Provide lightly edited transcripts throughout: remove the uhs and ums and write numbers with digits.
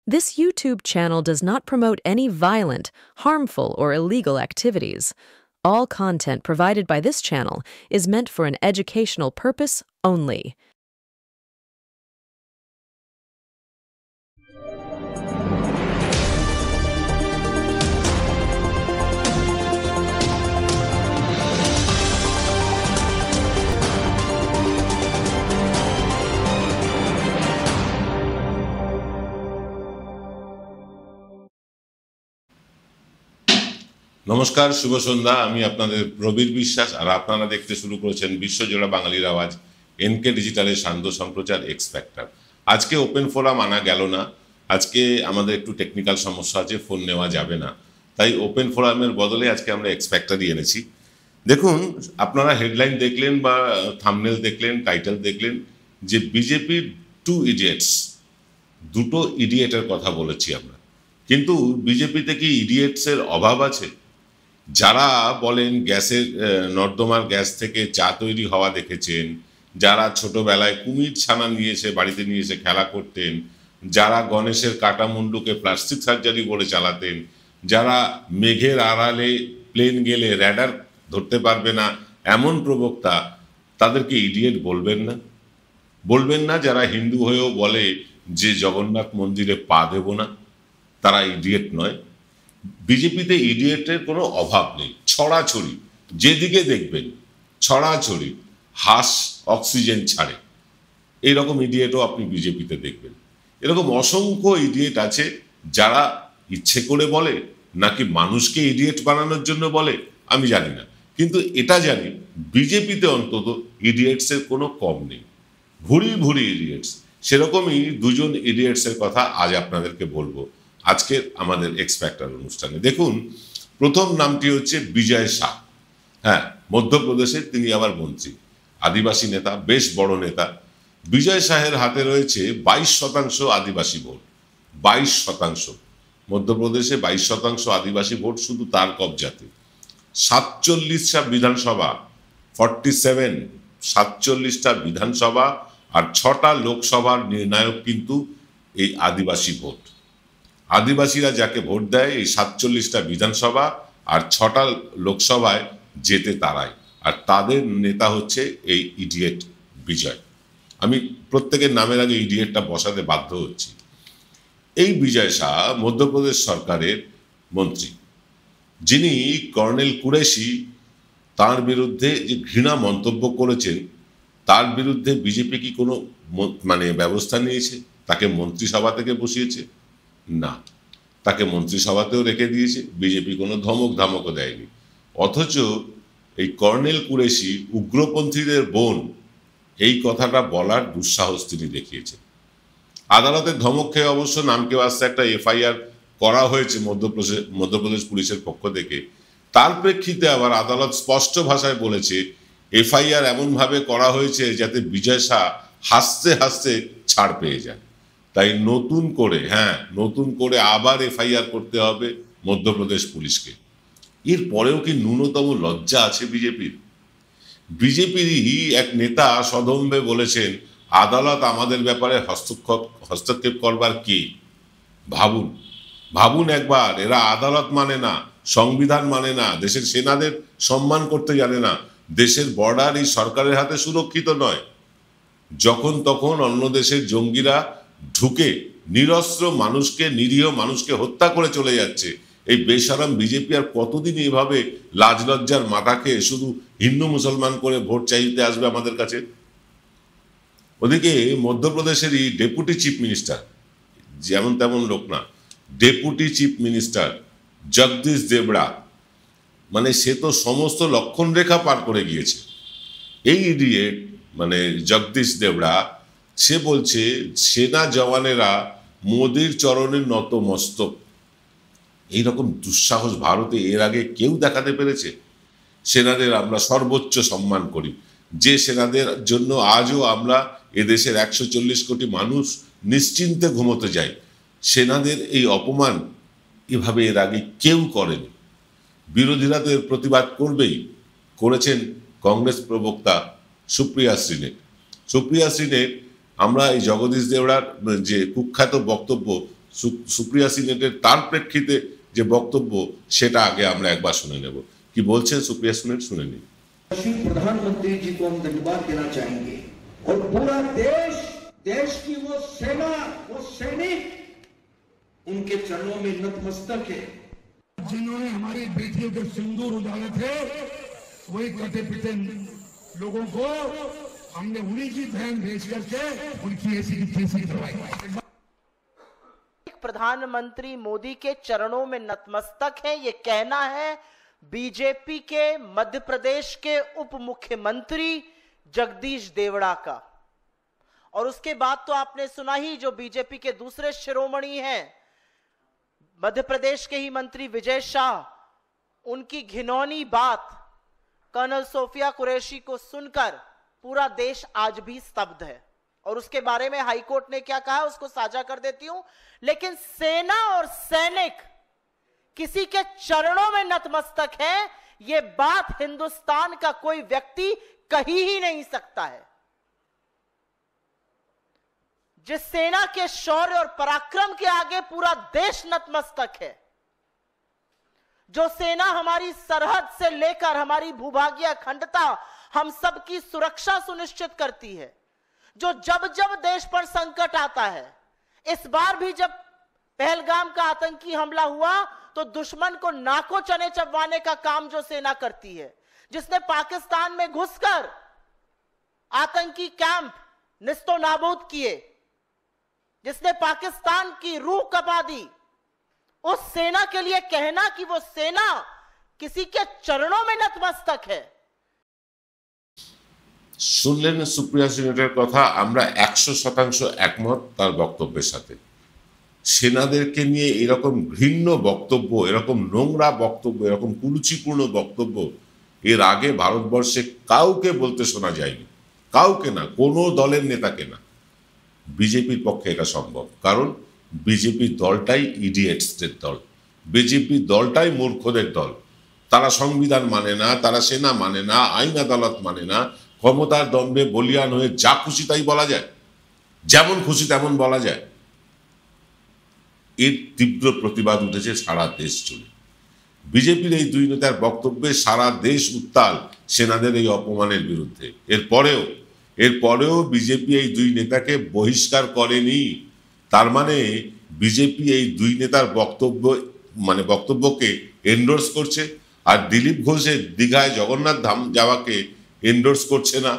This YouTube channel does not promote any violent, harmful, or illegal activities. All content provided by this channel is meant for an educational purpose only. নমস্কার, শুভ সন্ধ্যা। আমি আপনাদের প্রবীর বিশ্বাস, আর আপনারা দেখতে শুরু করেছেন বিশ্বজোড়া বাঙালির আওয়াজ এনকে ডিজিটালের সান্ধ্য সম্প্রচার এক্স ফ্যাক্টর। আজকে ওপেন ফোরাম আনা গেল না, আজকে আমাদের একটু টেকনিক্যাল সমস্যা আছে, ফোন নেওয়া যাবে না, তাই ওপেন ফোরামের বদলে আজকে আমরা এক্স ফ্যাক্টরই এনেছি। দেখুন, আপনারা হেডলাইন দেখলেন বা থাম্বনেল দেখলেন, টাইটেল দেখলেন যে বিজেপির টু ইডিয়েটস, দুটো ইডিয়েটের কথা বলেছি আমরা। কিন্তু বিজেপিতে কি ইডিয়েটসের অভাব আছে? যারা বলেন গ্যাসের নর্দমার গ্যাস থেকে চা তৈরি হওয়া দেখেছেন, যারা ছোটবেলায় কুমির ছানা নিয়েছে বাড়িতে নিয়ে এসে খেলা করতেন, যারা গণেশের কাটা মুন্ডুকে প্লাস্টিক সার্জারি বলে চালাতেন, যারা মেঘের আড়ালে প্লেন গেলে র্যাডার ধরতে পারবে না এমন প্রবক্তা, তাদেরকে ইডিয়েট বলবেন না? বলবেন না যারা হিন্দু হয়েও বলে যে জগন্নাথ মন্দিরে পা দেব না, তারা ইডিয়েট নয়? বিজেপিতে ইডিয়েটের কোনো অভাব নেই, ছড়াছড়ি, যেদিকে দেখবেন ছড়াছড়ি, হাঁস অক্সিজেন ছাড়ে, এইরকম ইডিয়েটও আপনি বিজেপিতে দেখবেন। এরকম অসংখ্য ইডিয়েট আছে, যারা ইচ্ছে করে বলে নাকি মানুষকে ইডিয়েট বানানোর জন্য বলে আমি জানি না, কিন্তু এটা জানি বিজেপিতে অন্তত ইডিয়েটসের কোনো কম নেই, ভুরি ভুরি ইডিয়েটস। সেরকমই দুজন ইডিয়েটসের কথা আজ আপনাদেরকে বলবো আজকের আমাদের এক্স ফ্যাক্টর অনুষ্ঠানে। দেখুন, প্রথম নামটি হচ্ছে বিজয় শাহ। হ্যাঁ, মধ্যপ্রদেশের তিনি আবার মন্ত্রী, আদিবাসী নেতা, বেশ বড় নেতা। বিজয় শাহের হাতে রয়েছে 22% আদিবাসী ভোট। 22%, মধ্যপ্রদেশে 22% আদিবাসী ভোট শুধু তার কবজাতে। 47টা বিধানসভা, 47, 47টা বিধানসভা আর 6টা লোকসভার নির্ণায়ক কিন্তু এই আদিবাসী ভোট। আদিবাসীরা যাকে ভোট দেয় এই 47টা বিধানসভা আর 6টা লোকসভায় যেতে তারাই, আর তাদের নেতা হচ্ছে এই ইডিয়েট বিজয়। আমি প্রত্যেকের নামের আগে ইডিয়েটটা বসাতে বাধ্য হচ্ছি। এই বিজয় শাহ মধ্যপ্রদেশ সরকারের মন্ত্রী, যিনি কর্নেল কুরেশি তার বিরুদ্ধে যে ঘৃণা মন্তব্য করেছেন, তার বিরুদ্ধে বিজেপি কি কোনো ব্যবস্থা নিয়েছে? তাকে মন্ত্রিসভা থেকে বসিয়েছে? না, তাকে মন্ত্রিসভাতেও রেখে দিয়েছে, বিজেপি কোনো ধমক ধামকও দেয়নি। অথচ এই কর্নেল কুরেশি উগ্রপন্থীদের বোন, এই কথাটা বলার দুঃসাহস তিনি দেখিয়েছেন। আদালতের ধমক খেয়ে অবশ্য নামকে আসতে একটা এফআইআর করা হয়েছে মধ্যপ্রদেশ পুলিশের পক্ষ থেকে। তার প্রেক্ষিতে আবার আদালত স্পষ্ট ভাষায় বলেছে এফআইআর এমনভাবে করা হয়েছে যাতে বিজয় শাহ হাসতে হাসতে ছাড় পেয়ে যায়। তাই নতুন করে আবার এফআইআর করতে হবে মধ্যপ্রদেশ পুলিশকে। এর পরেও কি ন্যূনতম লজ্জা আছে বিজেপির? বিজেপিরই এক নেতা সদম্ভে বলেছেন আদালত আমাদের ব্যাপারে হস্তক্ষেপ করবার কি? ভাবুন একবার, এরা আদালত মানে না, সংবিধান মানে না, দেশের সেনাদের সম্মান করতে জানে না, দেশের বর্ডার এই সরকারের হাতে সুরক্ষিত নয়। যখন তখন অন্য দেশের জঙ্গিরা ঢুকে নিরস্ত্র মানুষকে, নিরীহ মানুষকে হত্যা করে চলে যাচ্ছে। এই বেশরম বিজেপি আর কতদিন এভাবে লাজ লজ্জার মাথা খেয়ে শুধু হিন্দু মুসলমান করে ভোট চাইতে আসবে আমাদের কাছে? ওদিকে মধ্যপ্রদেশেরই ডেপুটি চিফ মিনিস্টার, যেমন তেমন লোক না, ডেপুটি চিফ মিনিস্টার জগদীশ দেবড়া, সে তো সমস্ত লক্ষণ রেখা পার করে গিয়েছে। এই ইডিয়েট জগদীশ দেবড়া, সে বলছে সেনা জওয়ানেরা মোদির চরণে নতমস্তক। এইরকম দুঃসাহস ভারতে এর আগে কেউ দেখাতে পেরেছে? সেনাদের আমরা সর্বোচ্চ সম্মান করি, যে সেনাদের জন্য আজও আমরা এদেশের 140 কোটি মানুষ নিশ্চিন্তে ঘুমোতে যাই। সেনাদের এই অপমান এভাবে এর আগে কেউ করেনি। বিরোধীরা তো এর প্রতিবাদ করবেই, করেছেন কংগ্রেস প্রবক্তা সুপ্রিয়া শ্রীনেক। আমরা এই জগদীশ দেবড়ার যে কুখ্যাত বক্তব্য সুপ্রিয়া সিনেটের তার প্রেক্ষিতে যে বক্তব্য সেটা আগে আমরা একবার শুনে নেব। কি বলছেন সুপ্রিয়া সিনেট, শুনে নিন। प्रधानमंत्री जी को हम धन्यवाद देना चाहेंगे और पूरा देश की वो सेना, वो सैनिक उनके चरणों में नतमस्तक है। जिन्होंने हमारी बेटियों के सिंदूर उजाले थे, वही कटे पिटे लोगों को हमने उन्हीं की बहन भेज करके उनकी ऐसी करवाई। प्रधानमंत्री मोदी के चरणों में नतमस्तक है, ये कहना है बीजेपी के मध्य प्रदेश के उप मुख्यमंत्री जगदीश देवड़ा का। और उसके बाद तो आपने सुना ही, जो बीजेपी के दूसरे शिरोमणि हैं मध्य प्रदेश के ही मंत्री विजय शाह, उनकी घिनौनी बात कर्नल सोफिया कुरैशी को सुनकर पूरा देश आज भी स्तब्ध है। और उसके बारे में हाईकोर्ट ने क्या कहा उसको साझा कर देती हूं। लेकिन सेना और सैनिक किसी के चरणों में नतमस्तक है, यह बात हिंदुस्तान का कोई व्यक्ति कही ही नहीं सकता है। जिस सेना के शौर्य और पराक्रम के आगे पूरा देश नतमस्तक है, जो सेना हमारी सरहद से लेकर हमारी भूभागीय अखंडता, हम सबकी सुरक्षा सुनिश्चित करती है, जो जब जब देश पर संकट आता है, इस बार भी जब पहलगाम का आतंकी हमला हुआ तो दुश्मन को नाकों चने चबवाने का काम जो सेना करती है, जिसने पाकिस्तान में घुसकर आतंकी कैंप निस्तो नाबूद किए, जिसने पाकिस्तान की रूह कपा दी, उस सेना के लिए कहना कि वो सेना किसी के चरणों में नतमस्तक है। শুনলেন সুপ্রিয়া সিনেটের কথা। আমরা 100% একমত তার বক্তব্যের সাথে। সেনাদেরকে নিয়ে এরকম ঘৃণ্য বক্তব্য, এরকম নোংরা বক্তব্য, এরকম কুরুচিপূর্ণ বক্তব্য এর আগে ভারতবর্ষে কাউকে বলতে শোনা যায়নি। কাউকে না, কোনো দলের নেতাকে না। বিজেপির পক্ষে এটা সম্ভব, কারণ বিজেপি দলটাই ইডিয়েটসদের দল, বিজেপি দলটাই মূর্খদের দল। তারা সংবিধান মানে না, তারা সেনা মানে না, আইন আদালত মানে না, ক্ষমতার দম্ভে বলিয়ান হয়ে যা খুশি তাই বলা যায়, যেমন খুশি তেমন বলা যায়। এর তীব্র প্রতিবাদ উঠেছে সারা দেশ জুড়ে। বিজেপির এই দুই নেতার বক্তব্যে সারা দেশ উত্তাল সেনাদের এই অপমানের বিরুদ্ধে। এরপরেও বিজেপি এই দুই নেতাকে বহিষ্কার করেনি। তার মানে বিজেপি এই দুই নেতার বক্তব্যকে এন্ডোর্স করছে, আর দিলীপ ঘোষের দীঘায় জগন্নাথ ধাম যাওয়াকে এন্ডোর্স করছে না।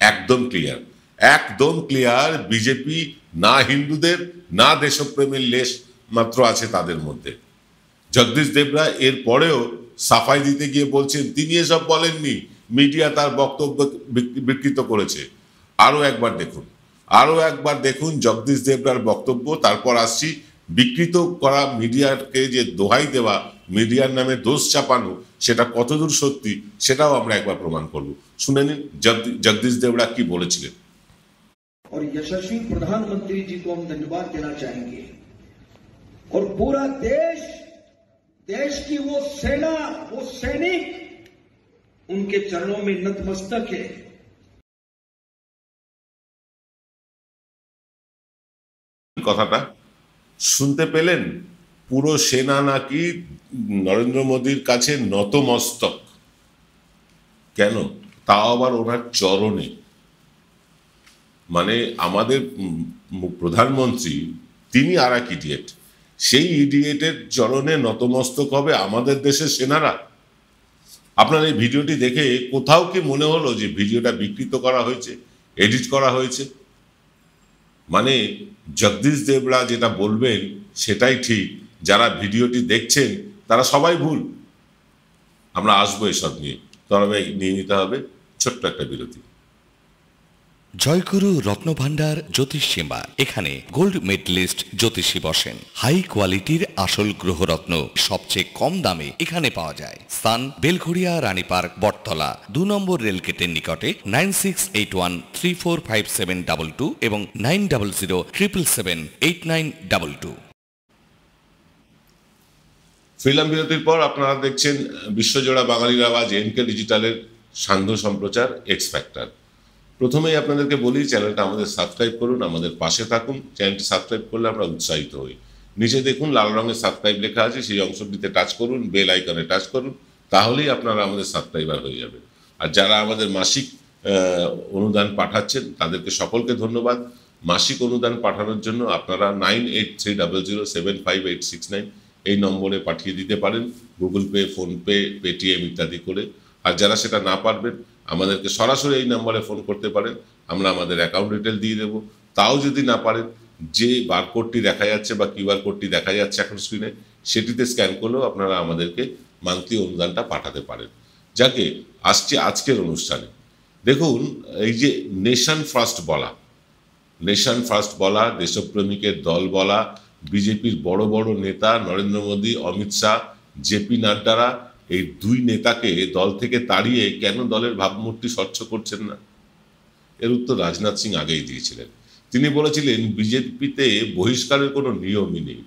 একদম ক্লিয়ার, একদম ক্লিয়ার। বিজেপি না হিন্দুদের না দেশপ্রেমের লেশ মাত্র আছে তাদের মধ্যে। জগদীশ দেবরা এর পরেও সাফাই দিতে গিয়ে বলছেন তিনি এসব বলেননি, মিডিয়া তার বক্তব্য বিকৃত করেছে। আরো একবার দেখুন জগদীশ দেবরার বক্তব্য, তারপর আসছি বিকৃত করা মিডিয়াকে যে দোহাই দেওয়া, মিডিয়ার নামে দোষ চাপানো, সেটা কতদূর সত্যি সেটাও আমরা একবার প্রমাণ করব। শুনে নিন জগদীশ দেবরা কি বলেছিলেন। और यशस्वी प्रधानमंत्री जी को हम धन्यवाद देना चाहेंगे और पूरा देश की वो सेना, वो सैनिक उनके चरणों में नतमस्तक है। কথাটা শুনতে পেলেন? পুরো সেনা নাকি নরেন্দ্র মোদীর কাছে নতমস্তক। কেন? তাও আবার ওনার চরণে। মানে আমাদের প্রধানমন্ত্রী তিনি আর এক ইডিয়েট, সেই ইডিয়েটের চরণে নতমস্তক হবে আমাদের দেশের সেনারা। আপনার এই ভিডিওটি দেখে কোথাও কি মনে হলো যে ভিডিওটা বিকৃত করা হয়েছে, এডিট করা হয়েছে? মানে জগদীশ দেবরা যেটা বলবেন সেটাই ঠিক, যারা ভিডিওটি দেখছেন তারা সবাই ভুল। আমরা আসবো এসব নিয়ে, তবে নিয়ে নিতে হবে ছোট্ট একটা বিরতি। জয়গুরু রত্নভান্ডার জ্যোতিষীমা, এখানে গোল্ড মেডেলিস্ট জ্যোতিষী বসেন। হাই কোয়ালিটির আসল গ্রহরত্ন সবচেয়ে কম দামে এখানে পাওয়া যায়। স্থান বেলঘড়িয়া রানীপার্ক বটতলা 2 নম্বর রেলগেটের নিকটে। 9681345722 এবং 9007778922। ফিল্ম বিরতির পর আপনারা দেখছেন বিশ্বজোড়া বাঙালির আওয়াজ এনকে ডিজিটালের সান্ধ্য সম্প্রচার এক্স ফ্যাক্টর। প্রথমেই আপনাদেরকে বলি চ্যানেলটা আমাদের সাবস্ক্রাইব করুন, আমাদের পাশে থাকুন। চ্যানেলটি সাবস্ক্রাইব করলে আমরা উৎসাহিত হই। নিচে দেখুন লাল রঙের সাবস্ক্রাইব লেখা আছে, সেই অংশটিতে টাচ করুন, বেল আইকনে টাচ করুন, তাহলেই আপনারা আমাদের সাবস্ক্রাইবার হয়ে যাবেন। আর যারা আমাদের মাসিক অনুদান পাঠাচ্ছেন তাদেরকে সকলকে ধন্যবাদ। মাসিক অনুদান পাঠানোর জন্য আপনারা 9830075869 এই নম্বরে পাঠিয়ে দিতে পারেন, গুগল পে, ফোনপে, পেটিএম ইত্যাদি করে। আর যারা সেটা না পারবেন আমাদেরকে সরাসরি এই নম্বরে ফোন করতে পারেন, আমরা আমাদের অ্যাকাউন্ট ডিটেল দিয়ে দেবো। তাও যদি না পারেন, যে বারকোডটি দেখা যাচ্ছে বা কিউআর কোডটি দেখা যাচ্ছে এখন স্ক্রিনে, সেটিতে স্ক্যান করলেও আপনারা আমাদেরকে মান্থলি অনুদানটা পাঠাতে পারেন। যাকে আসছে আজকের অনুষ্ঠানে দেখুন, এই যে নেশন ফার্স্ট বলা, দেশপ্রেমিকের দল বলা, বিজেপির বড় বড় নেতা নরেন্দ্র মোদী, অমিত শাহ, জেপি নাড্ডারা এই দুই নেতাকে দল থেকে তাড়িয়ে কেন দলের ভাবমূর্তি স্বচ্ছ করছেন না? এর উত্তর রাজনাথ সিং আগেই দিয়েছিলেন। তিনি বলেছিলেন বিজেপিতে বহিষ্কারের কোনো নিয়মই নেই।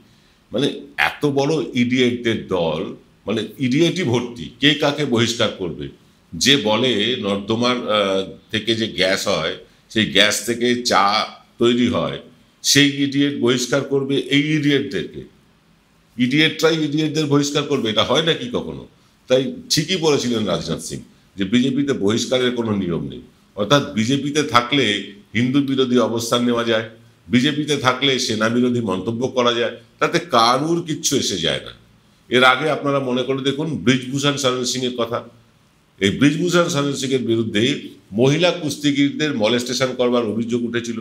মানে এত বড় ইডিয়েটদের দল, মানে ইডিয়েটই ভর্তি, কে কাকে বহিষ্কার করবে? যে বলে নর্দমার থেকে যে গ্যাস হয়, সেই গ্যাস থেকে চা তৈরি হয়, সেই ইডিয়েট বহিষ্কার করবে এই ইডিয়েটদেরকে? ইডিয়েটরাই ইডিয়েটদের বহিষ্কার করবে? এটা হয় নাকি কখনো? তাই ঠিকই বলেছিলেন রাজনাথ সিং যে বিজেপিতে বহিষ্কারের কোনো নিয়ম নেই। অর্থাৎ বিজেপিতে থাকলে হিন্দু বিরোধী অবস্থান নেওয়া যায়, বিজেপিতে থাকলে সেনা বিরোধী মন্তব্য করা যায়, তাতে কারুর কিচ্ছু এসে যায় না। এর আগে আপনারা মনে করে দেখুন ব্রিজভূষণ শরণ সিংয়ের কথা। এই ব্রিজভূষণ শরণ সিংয়ের বিরুদ্ধে মহিলা কুস্তিগিরদের মলেস্টেশন করবার অভিযোগ উঠেছিল।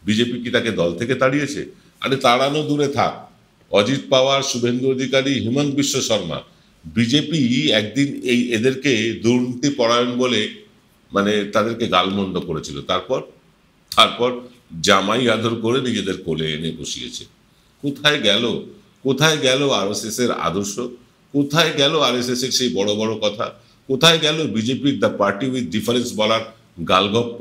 বিজেপি কি তাকে দল থেকে তাড়িয়েছে? আরে তাড়ানো দূরে থাক, অজিত পাওয়ার, শুভেন্দু অধিকারী, হিমন্ত বিশ্ব শর্মা, বিজেপি একদিন এদেরকে দুর্নীতি পরায়ণ বলে মানে তাদেরকে গালমন্দ করেছিল। তারপর জামাই আদর করে নিজেদের কোলে এনে বসিয়েছে। কোথায় গেল আরএসএস এর আদর্শ? কোথায় গেল আরএসএস এর সেই বড় বড় কথা? কোথায় গেল বিজেপির দ্য পার্টি উইথ ডিফারেন্স বলার গালগপ্প?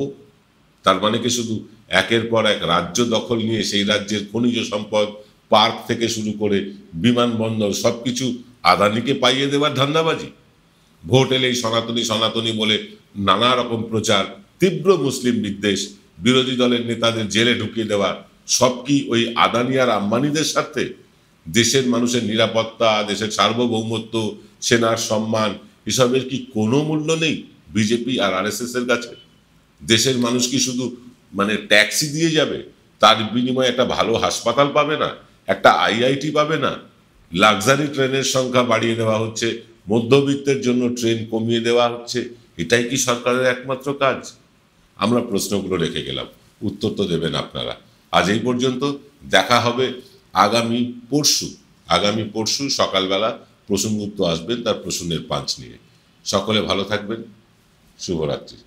তার মানে কি শুধু একের পর এক রাজ্য দখল নিয়ে সেই রাজ্যের খনিজ সম্পদ, পার্ক থেকে শুরু করে বিমানবন্দর সবকিছু আদানিকে পাইয়ে দেওয়ার ধান্দাবাজি? ভোট এলেই সনাতনী বলে নানা রকম প্রচার, তীব্র মুসলিম বিদ্বেষ, বিরোধী দলের নেতাদের জেলে ঢুকিয়ে দেওয়া, সব কি ওই আদানি আর আম্বানিদের স্বার্থে? দেশের মানুষের নিরাপত্তা, দেশের সার্বভৌমত্ব, সেনার সম্মান, এসবের কি কোনো মূল্য নেই বিজেপি আর আরএসএস এর কাছে? দেশের মানুষ কি শুধু মানে ট্যাক্সি দিয়ে যাবে? তার বিনিময়ে একটা ভালো হাসপাতাল পাবে না, একটা আইআইটি পাবে না? লাক্সারি ট্রেনের সংখ্যা বাড়িয়ে দেওয়া হচ্ছে, মধ্যবিত্তের জন্য ট্রেন কমিয়ে দেওয়া হচ্ছে। এটাই কি সরকারের একমাত্র কাজ? আমরা প্রশ্নগুলো রেখে গেলাম, উত্তর তো দেবেন আপনারা। আজ এই পর্যন্ত, দেখা হবে আগামী পরশু সকালবেলা প্রসূনগুপ্ত আসবেন তার প্রসূনের পাঁচ নিয়ে। সকলে ভালো থাকবেন, শুভরাত্রি।